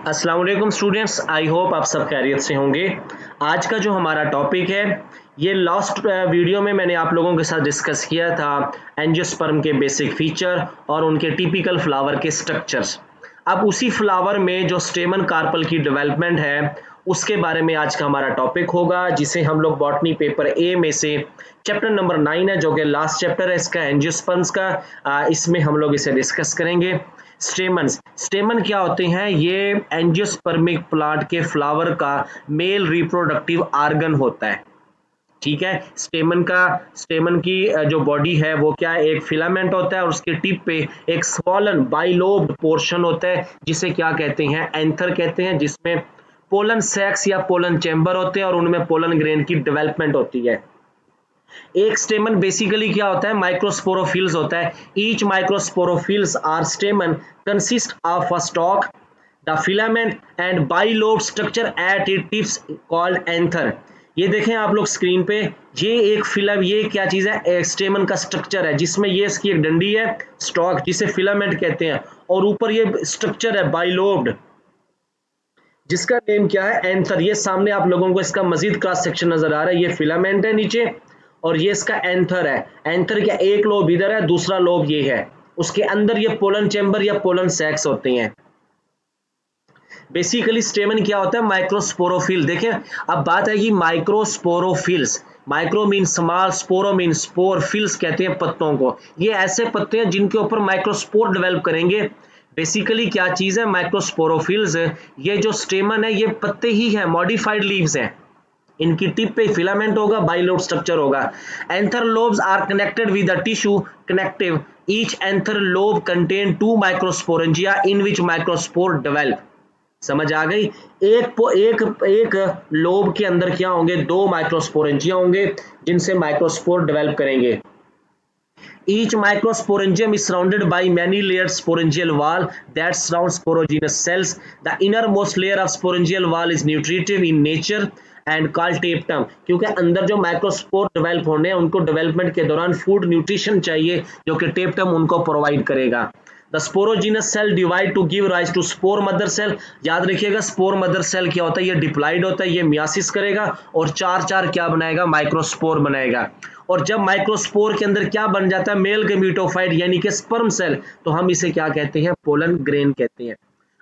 अस्सलाम वालेकुम students, I hope आप सब खैरियत से होंगे। आज का जो हमारा टॉपिक है, ये लास्ट वीडियो में मैंने आप लोगों के साथ डिस्कस किया था एंजियोस्पर्म के बेसिक फीचर और उनके टिपिकल फ्लावर के स्ट्रक्चर्स। अब उसी फ्लावर में जो स्टेमन कार्पल की डेवलपमेंट है उसके बारे में आज का हमारा टॉपिक होगा, जिसे हम लोग बॉटनी पेपर ए में से चैप्टर नंबर 9 है जो कि लास्ट चैप्टर है इसका एंजियोस्पर्म्स का। इसमें हम लोग इसे डिस्कस करेंगे। स्टेमन क्या होते हैं? ये एंजियोस्पर्मिक प्लांट के फ्लावर का मेल रिप्रोडक्टिव आर्गन होता है। ठीक है, स्टेमन की जो बॉडी है वो क्या है, एक फिलामेंट होता है और उसके टिप पे एक स्वॉलन बाइलोब्ड पोर्शन होता है जिसे क्या कहते हैं, एंथर कहते हैं, जिसमें पोलन सैक्स या पोलन चैम्बर होते हैं और उनमें पोलन ग्रेन की डेवलपमेंट होती है। एक स्टेमन बेसिकली क्या होता है, माइक्रोस्पोरोफिल्स होता है। Each microsporophylls are stamen consist of a stalk, the filament and bilobed structure at it tips called anther. ये देखें आप लोग स्क्रीन पे, ये एक फिलम, ये क्या चीज है, स्टेमन का स्ट्रक्चर है जिसमें ये इसकी एक डंडी है, स्टॉक जिसे फिलामेंट कहते हैं, और ऊपर ये स्ट्रक्चर है बाइलोब्ड जिसका नेम क्या है, एंथर। ये सामने आप लोगों को इसका मजीद क्रॉस सेक्शन नजर आ रहा है, ये फिलामेंट है नीचे और ये इसका एंथर है। एंथर का एक लोब इधर है, दूसरा लोब ये है, उसके अंदर ये पोलन चैम्बर या पोलन सैक्स होते हैं। बेसिकली स्टेमन क्या होता है, माइक्रोस्पोरोफिल। देखें अब बात है कि microsporophylls, micro mean small, स्पोरो mean spore, फिल्स कहते हैं पत्तों को। ये ऐसे पत्ते हैं जिनके ऊपर माइक्रोस्पोर डेवलप करेंगे। बेसिकली क्या चीज है, माइक्रोस्पोरोफिल्स। ये जो स्टेमन है ये पत्ते ही है, मॉडिफाइड लीव्स हैं। इनकी टिप पे फिलामेंट होगा, बाइलोब स्ट्रक्चर होगा। Anther lobes are connected with the tissue connective. Each anther lobe contain 2 microsporangia in which microspore develop. समझ आ गई? एक लोब के अंदर क्या होंगे, 2 माइक्रोस्पोरेंजिया होंगे जिनसे माइक्रोस्पोर डेवलप करेंगे। Each microsporangium is surrounded by many layered sporangial wall that surrounds sporogenous cells. The innermost layer of sporangial wall is nutritive in nature and called tapetum, क्योंकि अंदर जो माइक्रोस्पोर डेवलप होने हैं उनको development के दौरान food nutrition चाहिए जो कि टेपटम उनको प्रोवाइड करेगा। The sporogenous cell divide to give rise to spore mother cell. याद रखिएगा स्पोर मदर सेल क्या होता है, ये डिप्लाइड होता है, ये मियासिस करेगा और चार चार क्या बनाएगा, माइक्रोस्पोर बनाएगा। और जब माइक्रोस्पोर के अंदर क्या बन जाता है, मेल गेमीटोफाइट यानी कि स्पर्म सेल, तो हम इसे क्या कहते हैं, पोलन ग्रेन कहते हैं।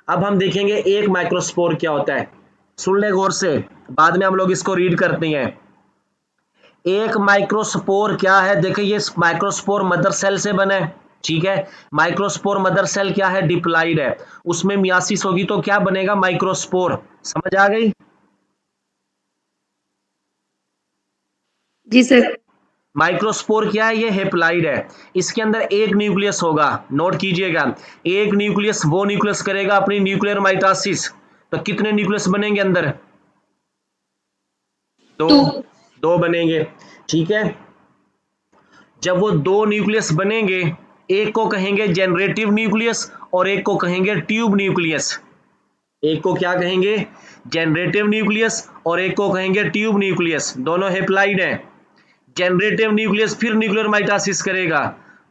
अब हम देखेंगे एक माइक्रोस्पोर क्या होता है, सुन ले गौर से, बाद में हम लोग इसको रीड करते हैं। एक माइक्रोस्पोर क्या है, देखिए ये माइक्रोस्पोर मदर सेल से बना है। ठीक है, माइक्रोस्पोर मदर सेल क्या है, डिप्लाइड है, उसमें मियासिस होगी तो क्या बनेगा, माइक्रोस्पोर। समझ आ गई? जी सर। माइक्रोस्पोर क्या है, ये हेप्लाइड है। इसके अंदर एक न्यूक्लियस होगा, नोट कीजिएगा, एक न्यूक्लियस, वो न्यूक्लियस करेगा अपनी न्यूक्लियर माइटोसिस। तो कितने न्यूक्लियस बनेंगे अंदर, दो, 2। दो बनेंगे। ठीक है, जब वो दो न्यूक्लियस बनेंगे, एक को कहेंगे जनरेटिव न्यूक्लियस और एक को कहेंगे ट्यूब न्यूक्लियस। एक को क्या कहेंगे, जनरेटिव न्यूक्लियस, और एक को कहेंगे ट्यूब न्यूक्लियस। दोनों हेप्लाइड हैं। जनरेटिव न्यूक्लियस फिर न्यूक्लियर माइटोसिस करेगा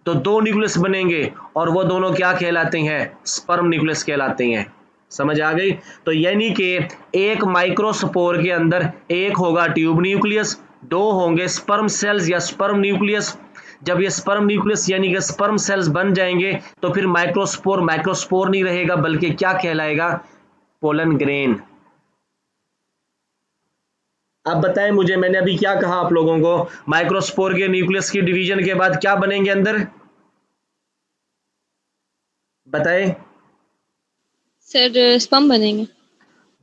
तो 2 न्यूक्लियस बनेंगे और वो दोनों क्या कहलाते हैं, स्पर्म न्यूक्लियस कहलाते हैं। समझ आ गई? तो यानी कि एक माइक्रोस्पोर के अंदर एक होगा ट्यूब न्यूक्लियस, 2 होंगे स्पर्म सेल्स या स्पर्म न्यूक्लियस। जब ये स्पर्म न्यूक्लियस यानी कि स्पर्म सेल्स बन जाएंगे तो फिर माइक्रोस्पोर माइक्रोस्पोर नहीं रहेगा बल्कि क्या कहलाएगा, पोलन ग्रेन। अब बताएं मुझे, मैंने अभी क्या कहा आप लोगों को, माइक्रोस्पोर के न्यूक्लियस की डिवीजन के बाद क्या बनेंगे अंदर, बताएं। सर स्पम बनेंगे।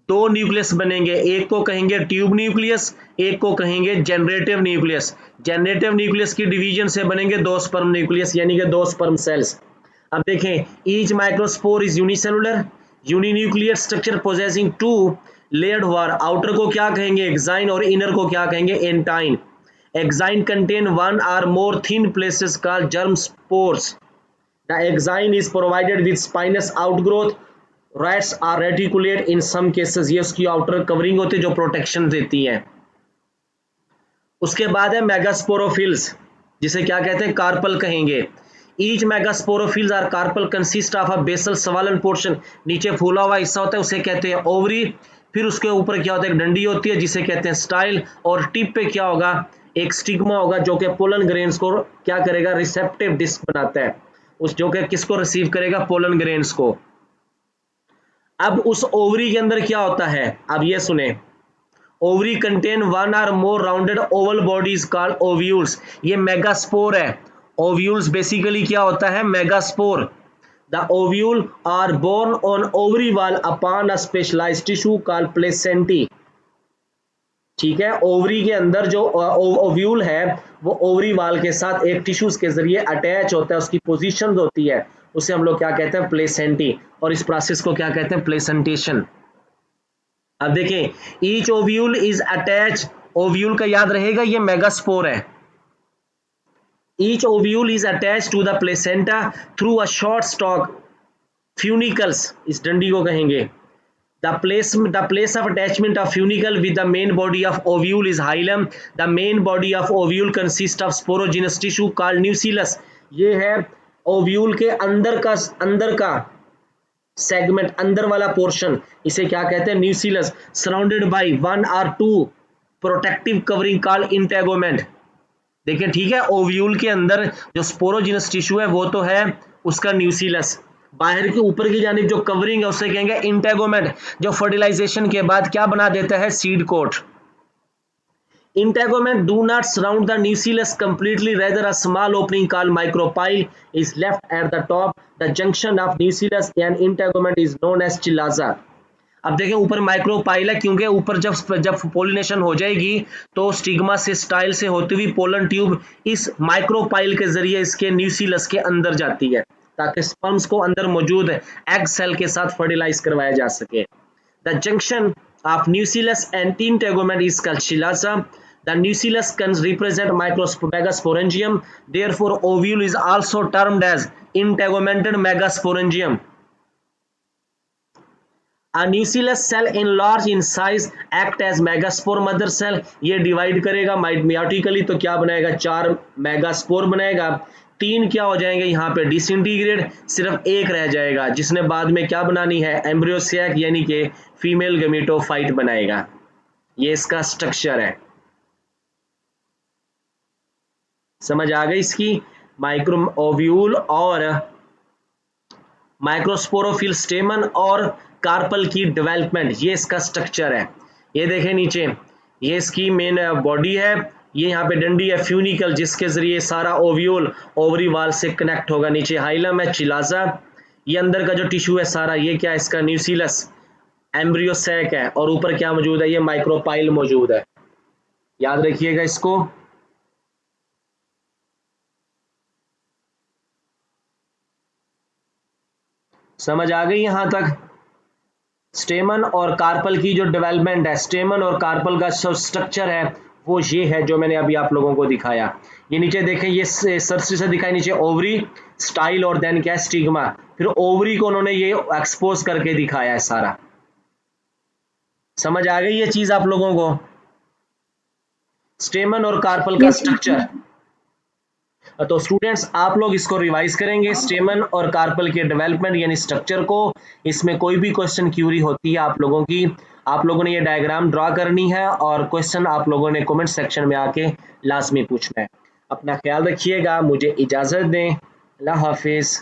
2 न्यूक्लियस बनेंगे, एक को कहेंगे ट्यूब न्यूक्लियस, एक को कहेंगे जनरेटिव न्यूक्लियस। जनरेटिव न्यूक्लियस की डिवीजन से बनेंगे 2 स्पर्म न्यूक्लियस यानी कि 2 स्पर्म सेल्स। अब देखें, each microspore is unicellular uninucleate structure possessing 2 layered wall. Outer को क्या कहेंगे, एक्साइन, और इनर को क्या कहेंगे, एंटाइन। Exine contain one or more thin places called germ spores. The exine is provided with spinous outgrowth. Rats are reticulate in some cases. ये उसकी outer covering होती है जो protection देती है। उसके बाद है मेगास्पोरोफिल्स, जिसे क्या कहते हैं, कार्पल कहेंगे। Each megasporophylls are carpel consist of a basal swollen portion, नीचे फूला हुआ हिस्सा होता है उसे कहते हैं ओवरी, फिर उसके ऊपर क्या होता है, एक डंडी होती है जिसे कहते हैं स्टाइल, और टिप पे क्या होगा, एक स्टिग्मा होगा जो कि पोलन ग्रेन्स को क्या करेगा, रिसेप्टिव डिस्क बनाता है, उस जो कि किसको रिसीव करेगा, पोलन ग्रेन्स को। अब उस ओवरी के अंदर क्या होता है, अब ये सुने, ovary contain one or more rounded oval bodies called ovules, ये मेगास्पोर है। ओव्यूल्स बेसिकली क्या होता है, megaspore. The ovule are borne on ovary wall upon a specialized tissue called placentae. ठीक है, ओवरी के अंदर जो ओव्यूल है वो ओवरी वाल के साथ एक टिश्यूज के जरिए अटैच होता है, उसकी पोजीशन होती है, उसे हम लोग क्या कहते हैं, प्लेसेंटी, और इस प्रोसेस को क्या कहते हैं, प्लेसेंटेशन। अब देखें, each ovule is attach, ovule का याद रहेगा ये मेगास्पोर है। Each ovule is attach to the placenta through a short stalk funicles, इस डंडी को कहेंगे। The place of attachment of funicle with the main body of ovule is hilum. The main body of ovule consists of sporogenous tissue called nucellus. ये है ovule के अंदर का segment, अंदर वाला पोर्शन, इसे क्या कहते हैं, न्यूसिलस, सराउंडेड बाय वन और टू प्रोटेक्टिव कवरिंग कॉल्ड इंटेगोमेंट। देखिए ठीक है, ओव्यूल के अंदर जो स्पोरोजिनस टिश्यू है वो तो है उसका न्यूसिलस, बाहर के ऊपर की जानिब जो कवरिंग है उसे कहेंगे इंटेगोमेंट, जो फर्टिलाइजेशन के बाद क्या बना देता है, seed coat. Integument do not surround the nucellus completely, rather a small opening called micropyle is left at the top. The junction of nucellus and integument is known as chilaza. अब देखें ऊपर micropyle है क्योंकि ऊपर जब pollination हो जाएगी तो स्टिग्मा से स्टाइल से होती हुई पोलन ट्यूब इस माइक्रोपाइल के जरिए इसके न्यूसिलस के अंदर जाती है ताकि स्पर्म्स को अंदर मौजूद एग सेल के साथ फर्टिलाइज करवाया जा सके। The junction of nucellus and integument is called chalaza. The nucellus can represent megasporangium. Therefore, ovule is also termed as integumented megasporangium. A nucellus cell enlarged in size act as megaspore mother cell. ये divide करेगा meiotically तो क्या बनाएगा, 4 megaspore बनाएगा, 3 क्या हो जाएंगे यहाँ पे डिसइंटीग्रेट, सिर्फ एक रह जाएगा जिसने बाद में क्या बनानी है, एम्ब्रियो सैक यानी कि फीमेल गमीटोफाइट बनाएगा। ये इसका स्ट्रक्चर है, समझ आ गई इसकी। माइक्रो ओव्यूल और माइक्रोस्पोरोफिल स्टेमन और कार्पल की डेवलपमेंट, ये इसका स्ट्रक्चर है। ये देखें नीचे, ये इसकी मेन बॉडी है, ये यहाँ पे डंडी है फ्यूनिकल जिसके जरिए सारा ओव्यूल ओवरी वाल से कनेक्ट होगा, नीचे हाइलम है, चिलाजा, ये अंदर का जो टिश्यू है सारा, ये क्या है इसका न्यूसिलस, एम्ब्रियो सैक है, और ऊपर क्या मौजूद है, ये माइक्रोपाइल मौजूद है, याद रखिएगा इसको। समझ आ गई यहां तक। स्टेमन और कार्पल की जो डेवलपमेंट है, स्टेमन और कार्पल का जो स्ट्रक्चर है वो ये है जो मैंने अभी आप लोगों को दिखाया। ये नीचे देखें, ये सरसरी से दिखाई, नीचे ओवरी, स्टाइल और देन क्या, स्टिग्मा, फिर ओवरी को उन्होंने ये एक्सपोज करके दिखाया है सारा। समझ आ गई ये चीज आप लोगों को, स्टेमन और कार्पल का स्ट्रक्चर। तो स्टूडेंट्स आप लोग इसको रिवाइज करेंगे, स्टेमन और कार्पल के डेवलपमेंट यानी स्ट्रक्चर को। इसमें कोई भी क्वेश्चन क्यूरी होती है आप लोगों की, आप लोगों ने ये डायग्राम ड्रॉ करनी है और क्वेश्चन आप लोगों ने कमेंट सेक्शन में आके लाजमी पूछना है। अपना ख्याल रखिएगा, मुझे इजाजत दें, अल्लाह हाफिज।